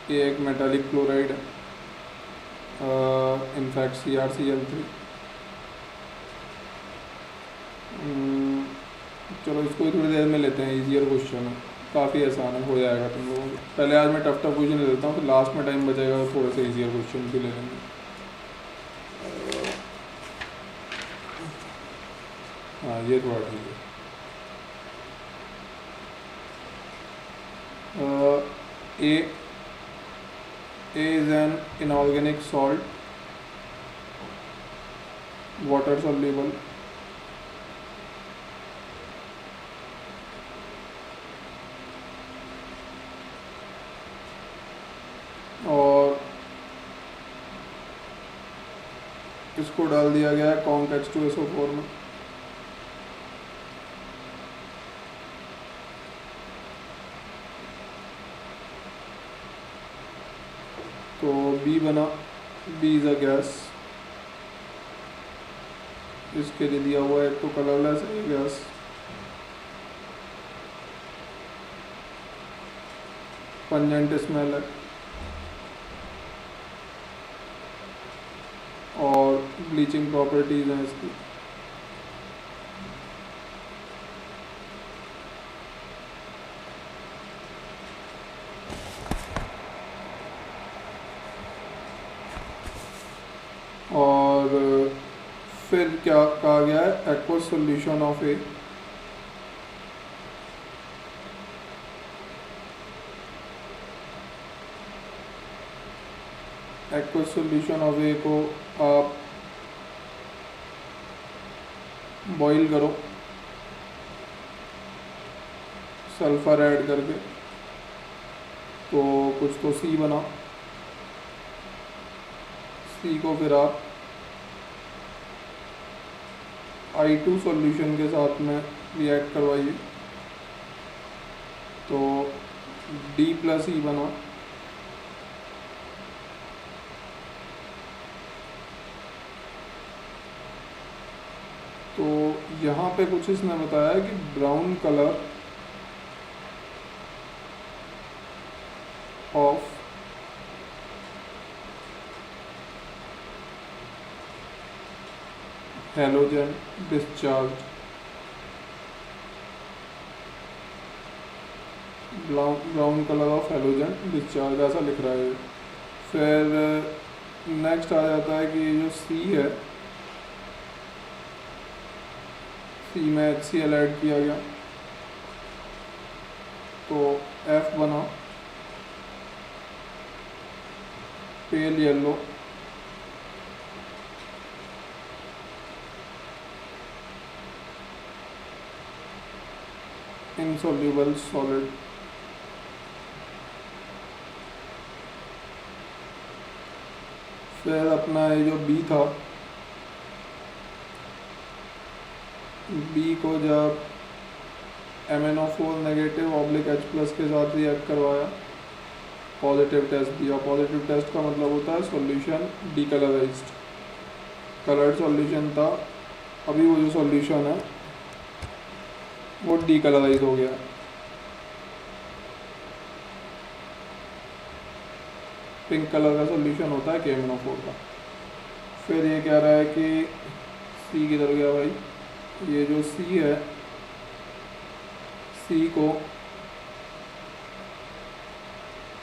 ये एक मेटालिक क्लोराइड है, इनफैक्ट CrCl3। चलो इसको थोड़ी देर में लेते हैं, इजियर क्वेश्चन है। काफ़ी आसान है, हो जाएगा तुम लोगों को। पहले आज मैं टफ क्वेश्चन ले लेता हूँ, फिर लास्ट में टाइम बचेगा तो थोड़े से ईजियर क्वेश्चन भी ले लेंगे। हाँ ये थोड़ा ठीक है। A is an inorganic salt, water soluble, और इसको डाल दिया गया है कॉन्क H2SO4 में। तो B बना, B इज़ अ गैस। इसके लिए दिया हुआ है तो कलरलेस है गैस। पंजेंट स्मेल है और ब्लीचिंग प्रॉपर्टीज़ हैं इसकी। और फिर क्या कहा गया है, aqueous solution of A aqueous solution of A को आप बॉईल करो सल्फर ऐड करके, तो कुछ तो सी बना। सी को फिर आप I2 सॉल्यूशन के साथ में रिएक्ट करवाइए, तो D+E बना। तो यहाँ पे कुछ इसने बताया है कि brown colour of halogen discharge, brown colour of halogen discharge ऐसा लिख रहा है। फिर नेक्स्ट आ जाता है कि ये जो सी है, सी में HCl ऐड किया गया, तो F बना पेल येलो, insoluble solid। फिर अपना ये जो B था, B को जब MnO4 नेगेटिव ऑब्लिक H+ के साथ रिएक्ट करवाया, पॉजिटिव टेस्ट दिया। पॉजिटिव टेस्ट का मतलब होता है सॉल्यूशन डीकलराइज्ड। कलर्ड सॉल्यूशन था, अभी वो जो सॉल्यूशन है वो डीकलराइज हो गया। पिंक कलर का सॉल्यूशन होता है KMnO4 का। फिर ये कह रहा है कि सी किधर गया भाई, ये जो सी है, सी को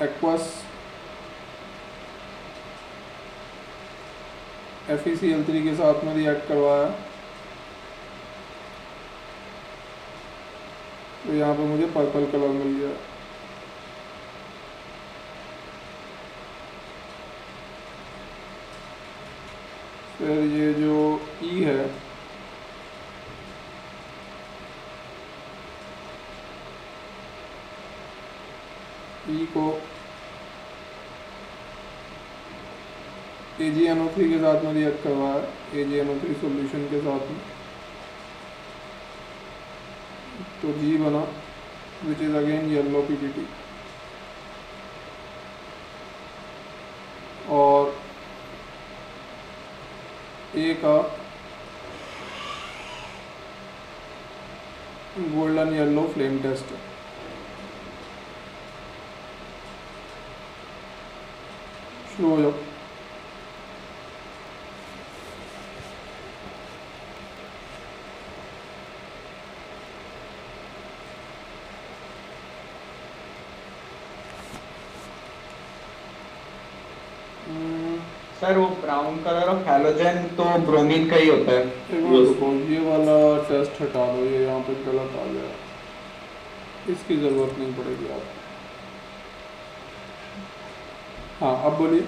एक्वस FeCl3 के साथ में रिएक्ट करवाया, तो यहाँ पे मुझे पर्पल कलर मिल गया। फिर ये जो E है, E को AgNO3 के साथ में रिएक्ट करवाया, AgNO3 सॉल्यूशन के साथ में, तो G बना which is again yellow PPT। और A का गोल्डन येलो फ्लेम टेस्ट है। शुरू हो जाओ। सर वो ब्राउन कलर ऑफ हैलोजन तो ब्रोमीन का ही होता है। एक बार रुको, ये वाला टेस्ट हटा दो, ये यहाँ पे गलत आ गया, इसकी ज़रूरत नहीं पड़ेगी आपको। हाँ अब बोलिए।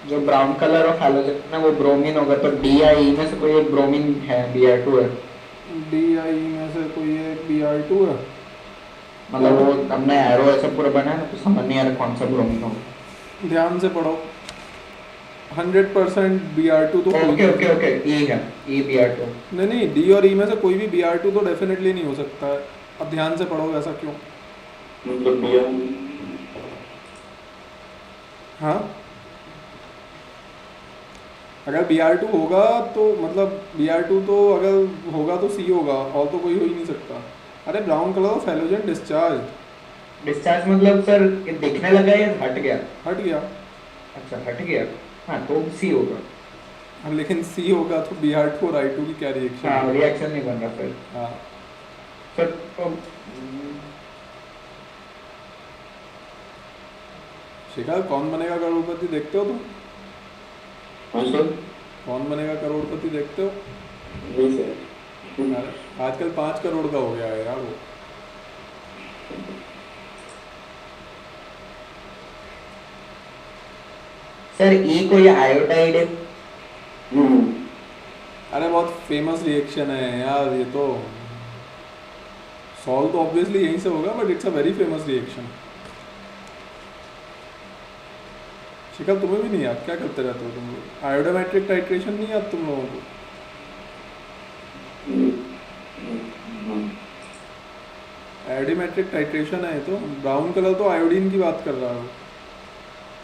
जो ब्राउन कलर ऑफ हैलोजन है ना वो ब्रोमीन होगा, तो डी आई में से कोई एक ब्रोमीन है, Br2 है। DI में से कोई एक Br2 है? मतलब वो हमने एरो ऐसा पूरा बना है ना, तो समझ नहीं आ रहा कौन सा ब्रोमीन होगा। ध्यान से पढ़ो, 100% Br2 तो कोई ओके ओके ओके, ई है, ई Br2। नहीं नहीं, डी और ई में से कोई भी Br2 तो डेफिनेटली नहीं हो सकता है। अब ध्यान से पढ़ो, ऐसा क्यों? मतलब Br हाँ, अगर Br2 होगा तो मतलब Br2 तो अगर होगा तो C होगा, और तो कोई हो ही नहीं सकता। अरे brown colour of halogen discharge. Discharge मतलब सर ये दिखने लगा या हट गया? हट गया। अच्छा हट गया, हाँ तो सी होगा। हाँ, लेकिन C होगा तो Br2 और I2 की क्या रिएक्शन? हाँ रिएक्शन नहीं बन रहा फिर। हाँ, सर तो शिखर कौन बनेगा करोड़पति देखते हो तुम? हाँ सर, कौन बनेगा करोड़पति देखते हो? नहीं सर, अरे, आजकल 5 करोड़ का हो गया है यार वो। सर ई को ये आयोडाइड है। अरे बहुत फेमस रिएक्शन है यार ये तो, सॉल्व तो ऑब्वियसली यहीं से होगा, but it's a very famous reaction. Shikhar तुम्हें भी नहीं याद? क्या करते रहते हो तुम लोग? आयोडोमेट्रिक टाइट्रेशन नहीं याद तुम लोगों को? आयोडोमेट्रिक टाइट्रेशन है ये तो। ब्राउन कलर तो आयोडीन की बात कर रहा हूँ।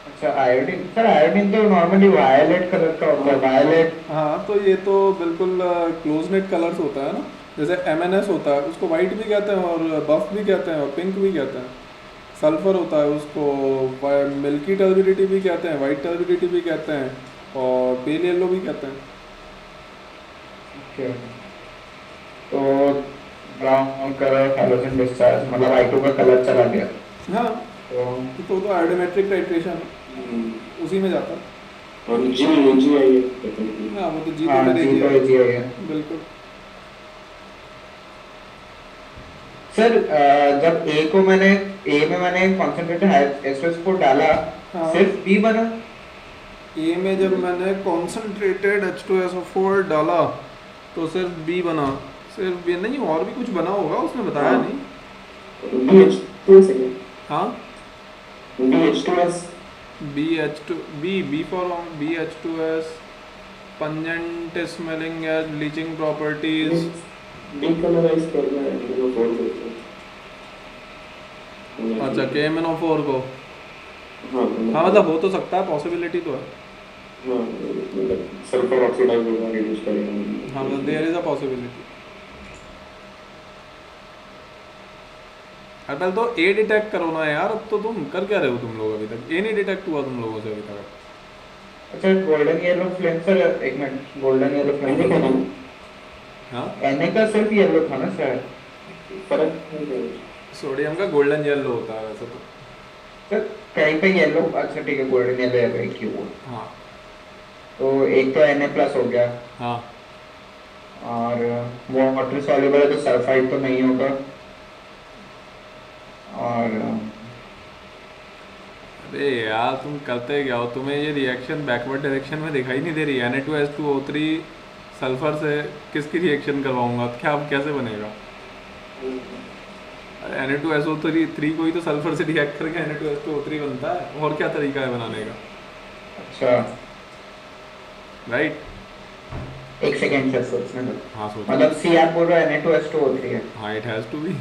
अच्छा आयोडीन, सर आयोडीन तो नॉर्मली वायलेट कलर का होता है, वायलेट। हाँ तो ये तो बिल्कुल क्लोज नेट कलर्स होता है ना, जैसे MNS होता है उसको वाइट भी कहते हैं और बफ भी कहते हैं और पिंक भी कहते हैं। सल्फर होता है उसको मिल्की टर्बिडिटी भी कहते हैं, वाइट टर्बिडिटी भी कहते हैं और पेल येलो भी कहते हैं। ओके, तो ब्राउन कलर हैलोजन डिस्चार्ज मतलब I2 का कलर चला गया। हाँ तो तो आयोडोमेट्रिक टाइट्रेशन उसी में जाता है। और जी आई है। हाँ वो तो जी हाँ तो जी मेरे तो जी जी है। बिल्कुल। सर जब ए को मैंने ए में मैंने कंसंट्रेटेड H2SO4 डाला, हाँ। सिर्फ बी बना। ए में जब मैंने कॉन्सेंट्रेटेड H2SO4 डाला तो सिर्फ बी बना। सिर्फ बी नहीं, और भी कुछ बना होगा, उसने बताया हाँ। नहीं। BH2 है। हाँ BH2S B for BH2S, pungent smelling as bleaching properties। Decolourise करना है MnO4 को। अच्छा KMnO4 को, हाँ हाँ मतलब हो तो सकता है, पॉसिबिलिटी तो है। हाँ मतलब सल्फर ऑक्सीडाइज होगा, रिड्यूस करेगा। हाँ मतलब देयर इज अ पॉसिबिलिटी। अरे पहले तो ए डिटेक्ट करो ना यार, अब तो तुम कर क्या रहे हो तुम लोग? अभी तक ए नहीं डिटेक्ट हुआ तुम लोगों से अभी तक। अच्छा गोल्डन येलो फ्लेम, सर एक मिनट, गोल्डन येलो फ्लेम हाँ Na का सिर्फ येलो था ना सर? फर्क है। सोडियम का गोल्डन येलो होता है वैसे तो। सर कहीं पे येलो, अच्छा ठीक है गोल्डन येलो है भाई क्यों? हाँ तो एक तो Na प्लस हो गया, हाँ और वो वाटर सॉल्युबल है तो सल्फाइड तो नहीं होगा, और अरे यार तुम करते क्या हो? तुम्हें ये रिएक्शन बैकवर्ड डायरेक्शन में दिखाई नहीं दे रही? Na2S2O3 सल्फर से किसकी रिएक्शन करवाऊंगा? क्या अब कैसे बनेगा? Na2SO3 को ही तो सल्फर से रिएक्ट करके Na2S2O3 बनता है, और क्या तरीका है बनाने का? अच्छा राइट? एक सेकेंड सर सोचने दो। हाँ सोचो। मतलब सी आप बोल रहे हो Na2S2O3 है? हाँ it has to be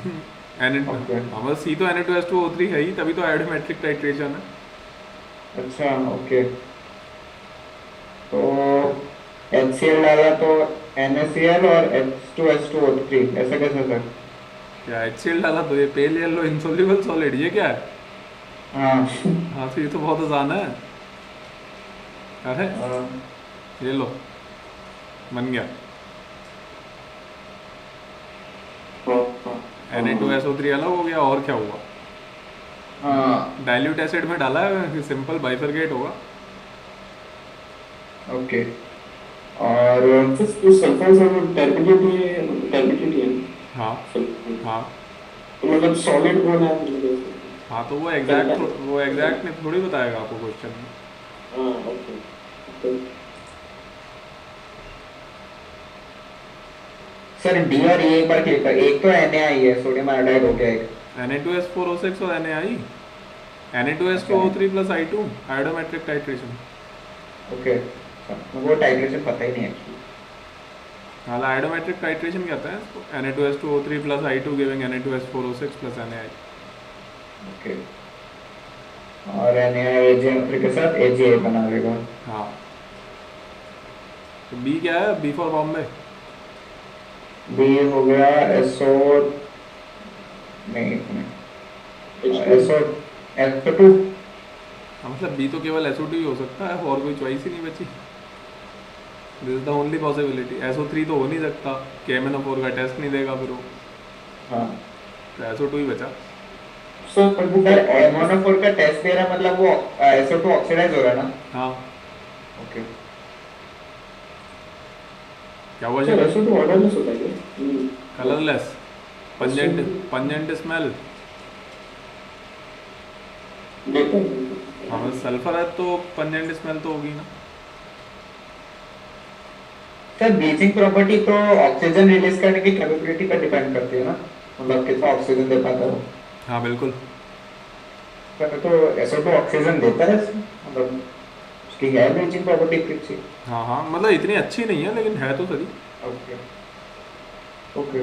Okay. हमारा C तो Na2S2O3 है ही, तभी तो आयोडोमेट्रिक टाइट्रेशन है। अच्छा ओके, तो HCl डाला तो NaCl और H2S2O3 ऐसा कैसे सर? क्या HCl डाला तो ये पेल येलो इनसोल्युबल सॉलिड, ये क्या है? हाँ हाँ तो ये तो बहुत आसान है। अरे ये लो, बन गया। Na2SO3 अलग हो गया, और क्या हुआ? हाँ डाइल्यूट एसिड में डाला है, सिंपल बाइफरकेट होगा। ओके। और तो सल्फर सब टर्बिडिटी है हाँ सल्फर, हाँ तो मतलब सॉलिड कौन है मतलब हाँ, तो कंटेंट। वो एग्जैक्ट नहीं थोड़ी बताएगा आपको क्वेश्चन में। हाँ ओके। तो सर डी और ई एक बार क्लिक कर, एक तो NaI है, सोडियम आयोडाइड हो गया एक। Na2S4O6 और NaI, अच्छा Na2S2O3 plus I2, आयोडोमेट्रिक titration. Okay, वो टाइट्रेशन पता ही नहीं एक्चुअली। हाँ, आयोडोमेट्रिक टाइट्रेशन कहते हैं इसको, Na2S2O3 plus I2 giving Na2S4O6 plus NaI। Okay. और NaAgMO3 के साथ AgA बना लेगा। हाँ, तो बी क्या है? B for Bombay. बी हो गया SO, नहीं एक मिनट, H2 SO2। हाँ, मतलब बी तो केवल SO2 ही हो सकता है, और कोई चॉइस ही नहीं बची। This is the only possibility. SO3 तो हो नहीं सकता, KMnO4 का टेस्ट नहीं देगा फिर वो, हाँ तो SO2 ही बचा। सर पर वो सर, MnO4 का टेस्ट दे रहा है, मतलब वो SO2 ऑक्सीडाइज हो रहा है ना? हाँ, ओके। क्या हुआ सर शिखर? ऐसा तो ऑर्डरलेस होता है क्या? कलरलेस, ऐसे पंजेंट स्मेल। देखो हाँ, मतलब सल्फर है तो पंजेंट स्मेल तो होगी ना। सर ब्लीचिंग प्रॉपर्टी तो ऑक्सीजन रिलीज करने की कैपेबिलिटी पर डिपेंड करती है ना, मतलब कितना ऑक्सीजन दे पाता है वो। हाँ बिल्कुल। सर तो SO2 ऑक्सीजन देता है मतलब, उसकी है ब्लीचिंग प्रॉपर्टी फिक्स ही। हाँ हाँ, मतलब इतनी अच्छी नहीं है लेकिन है तो सही। Okay okay.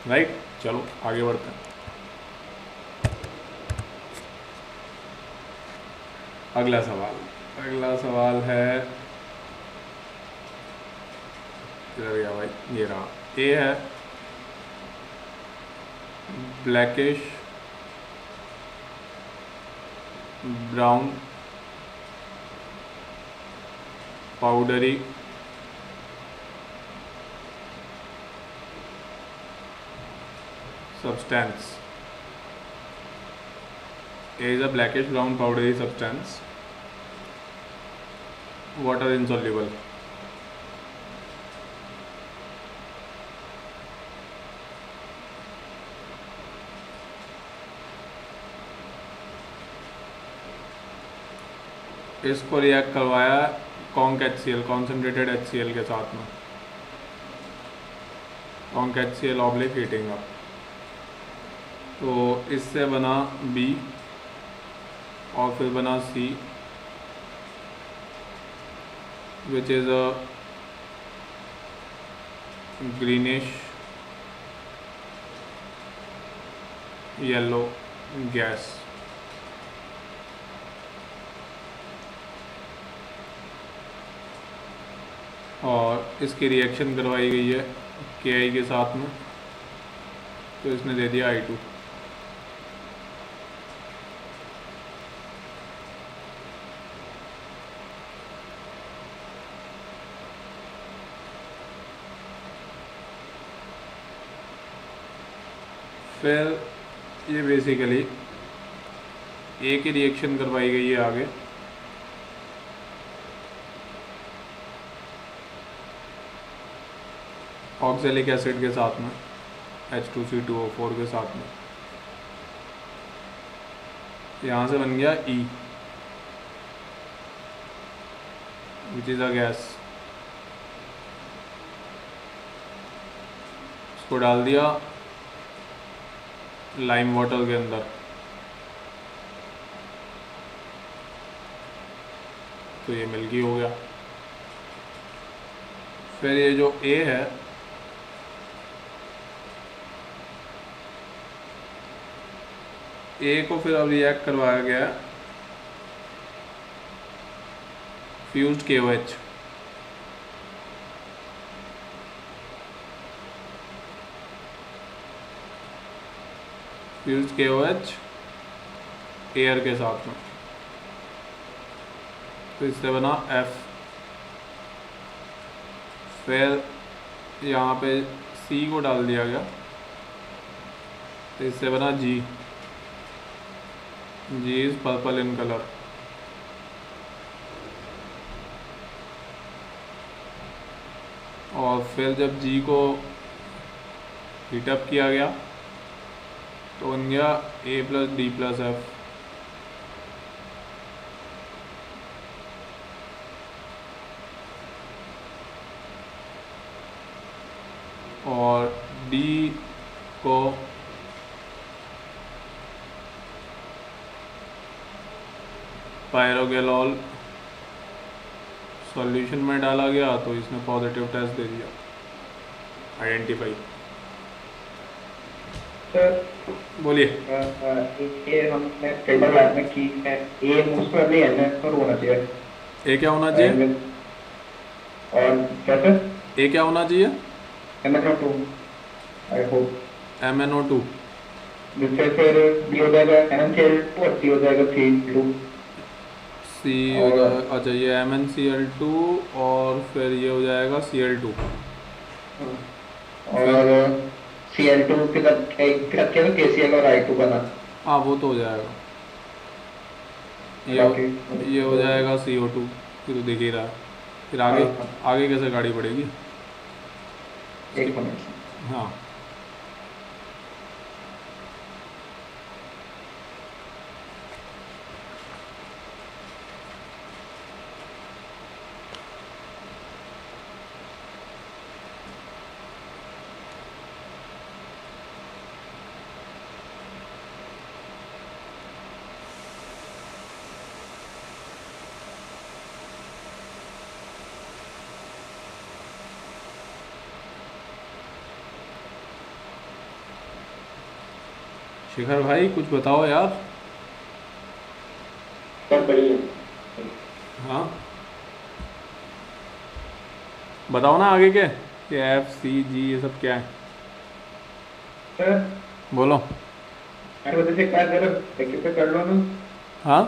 राइट, चलो आगे बढ़ते हैं। अगला सवाल, अगला सवाल है, किधर गया भाई, ये रहा। ए है blackish brown powdery substance. A is a blackish brown powdery substance, water insoluble. इसको रिएक्ट करवाया कॉन्क HCl, कॉन्सेंट्रेटेड HCl के साथ में, conc HCl oblique heating up, तो इससे बना B और फिर बना C, which is a greenish yellow gas. और इसकी रिएक्शन करवाई गई है Ki के साथ में, तो इसने दे दिया I2। फिर ये बेसिकली ए की रिएक्शन करवाई गई है आगे, ऑक्सैलिक एसिड के साथ में, H2C2O4 के साथ में, यहाँ से बन गया E, which is a gas. इसको डाल दिया लाइम वाटर के अंदर, तो ये मिल्की हो गया। फिर ये जो A है, A को फिर अब रिएक्ट करवाया गया fused KOH, fused KOH air के साथ में, तो इससे बना F। फिर यहाँ पे C को डाल दिया गया, तो इससे बना G, G is purple in colour. और फिर जब जी को हीटअप किया गया तो बन गया ए प्लस डी प्लस एफ। और डी को पायरोगेलॉल सॉल्यूशन में डाला गया तो इसने पॉजिटिव टेस्ट दे दिया, आइडेंटिफाई। सर बोलिए। ये हमने टेबल लैब में की है, ये मोस्ट प्रोबेबली एनएस पर होना चाहिए। ए क्या होना चाहिए? और क्या सर? ए क्या होना चाहिए? MnO2 I hope, MnO2। जिससे फिर बी हो जाएगा NaCl2 और सी हो जाएगा Cl2। सी हो जाएगा, अच्छा ये MnCl2 और फिर ये हो जाएगा Cl2। और Cl2 के साथ एक रख के तो KCl और I2 बना। हाँ वो तो हो जाएगा। ये हो जाएगा CO2, ये तो दिख ही रहा है। फिर आगे आगे कैसे गाड़ी बढ़ेगी? एक मिनट। हाँ शिखर भाई कुछ बताओ यार। सब बढ़िया। हाँ बताओ ना आगे के, ये एफ सी जी ये सब क्या है? सर बोलो। 8 बजे से क्या करो, IQ पे कर लो ना। हाँ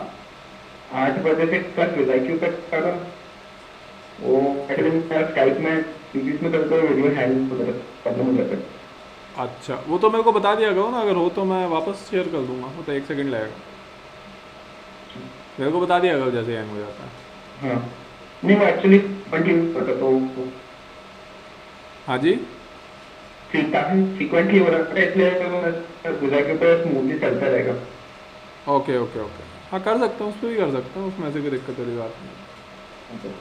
8 बजे से कर लो, IQ पे करो। वो एक्चुअली स्काइप में सीरीज में करते हुए वीडियो हैंग हो जाता है। अच्छा वो तो मेरे को बता दिया करो ना, अगर हो तो मैं वापस शेयर कर दूंगा, वो तो 1 सेकंड लगेगा। मेरे को बता दिया करो जैसे हैंग हो जाता है। हाँ नहीं वो एक्चुअली कंटिन्यू करता तो हाँ जी काफी फ्रीक्वेंटली हो रहा है, इसलिए तो गुजर के ऊपर स्मूथली चलता रहेगा। ओके ओके ओके, हाँ कर सकता हूँ, उस पर भी कर सकता हूँ, उसमें ऐसे कोई दिक्कत वाली बात नहीं।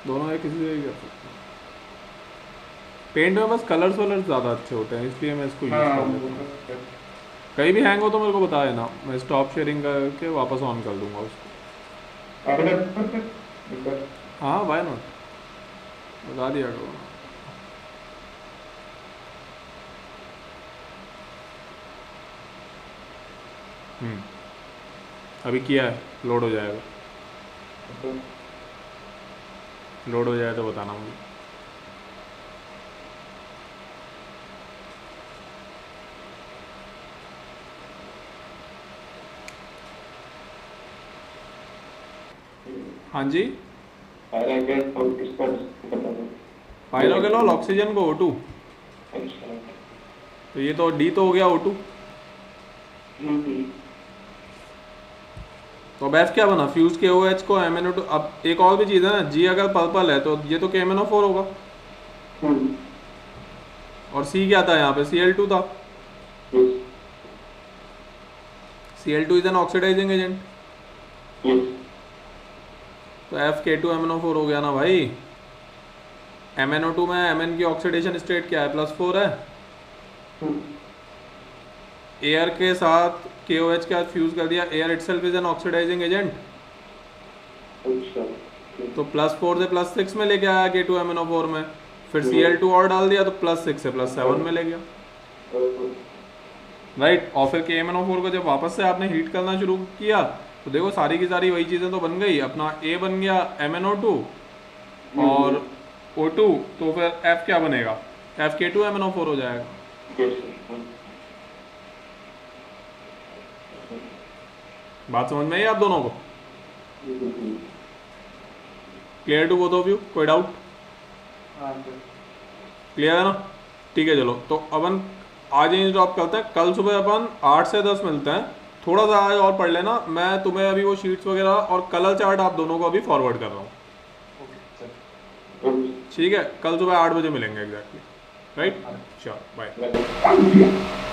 दोनों है, किसी से भी कर सकता हूँ। पेंट में बस कलर्स वलर्स ज़्यादा अच्छे होते हैं, इसलिए मैं इसको यूज़ कर लेता हूँ। कहीं भी हैंग हो तो मेरे को बता देना, मैं स्टॉप शेयरिंग करके वापस ऑन कर दूंगा उसको। हाँ वाई नॉट, बता दिया करो। अभी किया है, लोड हो जाएगा, लोड हो जाए तो बताना मुझे। हाँ जी पायरोगेलॉल ऑक्सीजन को O2, तो ये तो D तो हो गया O2, तो अब F क्या बना? फ्यूज KOH को MnO2। अब एक और भी चीज़ है ना, G अगर पर्पल है तो ये तो KMnO4 होगा, और C क्या था यहाँ पे? Cl2 था। Cl2 is an oxidising agent, तो FK2MnO4 हो गया ना भाई। MnO2 में Mn की ऑक्सीडेशन स्टेट क्या है? +4 है। एयर के साथ KOH के साथ फ्यूज कर दिया, air itself is an oxidising agent, तो +4 से +6 में लेके आया K2MnO4 में, फिर Cl2 और डाल दिया तो +6 से +7 में ले गया, राइट। और फिर KMnO4 को जब वापस से आपने हीट करना शुरू किया तो देखो सारी की सारी वही चीज़ें तो बन गई। अपना A बन गया MnO2 और O2, तो फिर F क्या बनेगा? FK2MnO4 हो जाएगा। बात समझ में आई आप दोनों को? Clear to both of you? कोई डाउट? क्लियर है ना? ठीक है चलो, तो अपन आज ही ड्रॉप करते हैं, कल सुबह अपन 8 से 10 मिलते हैं। थोड़ा सा आज और पढ़ लेना, मैं तुम्हें अभी वो शीट्स वगैरह और कलर चार्ट आप दोनों को अभी फॉरवर्ड कर रहा हूँ। ठीक है, कल सुबह 8 बजे मिलेंगे एग्जैक्टली, राइट? चलो बाय। Well,